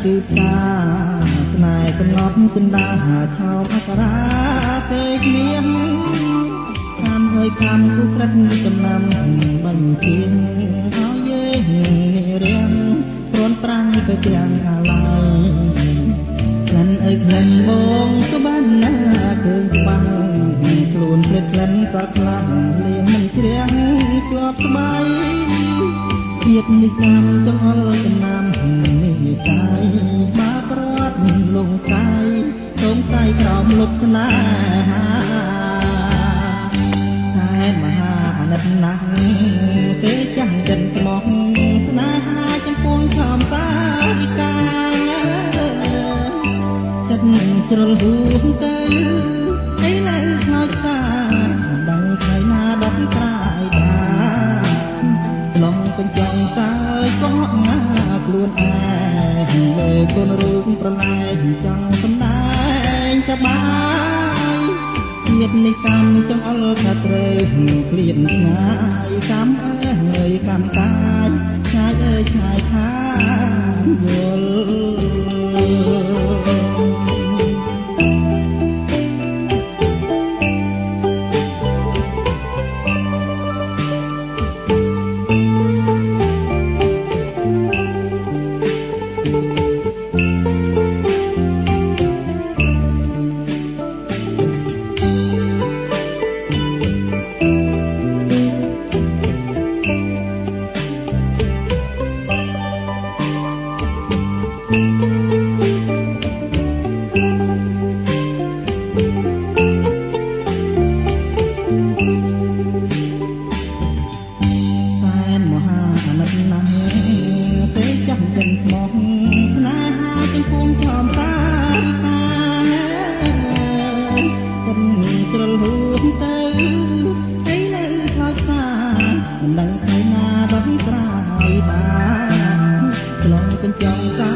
គឺផ្សាស្នេហ៍កំណត់ចិនដាឆោមអក្សរាទេគ្មានតាមហើយខាំគូក្រិតចំណាំបញ្ជាហើយយើងរៀងព្រាន់ប្រាំងទៅទាំងអាឡ័យក្លិនអើយក្លិនបងក៏បានណាឃើញច្បាស់ខ្លួនភ្លេចក្លិនក៏ខ្លាំងលៀងមិនជ្រះជាប់ស្បៃជាតិនិកម្មចង្អុលចំណាំនេះកាយបាប្រវត្តិលងកាយសូមកាយក្រោមលុបស្នេហាតែមហាអាណិតណាស់ទេចាំចិនស្មោះស្នេហាចំពោះខំសាយកាចិត្តជ្រុលហួងទៅអីនៅខ្លោចតាដឹងខៃណាដកត្រាយបានឡងពេញចង់សើចក៏ណាខ្លួនឯងលើកូនរឿងប្រឡែងចង់សម្ដែងសប្បាយជាតិនេះកម្មចង្អុលថាត្រូវក្លៀនឆ្ងាយកម្មអើយកម្មកាយឆ្ងាយអើយឆ្ងាយខាយល់ទេចាំចិនស្មោះស្នេហាចំពោះខំសាយកាចិនជ្រុលហួងទៅអីនៅខ្លោចតាមិនដឹងខៃណាដកត្រាយបានឆ្លងកញ្ចង់កា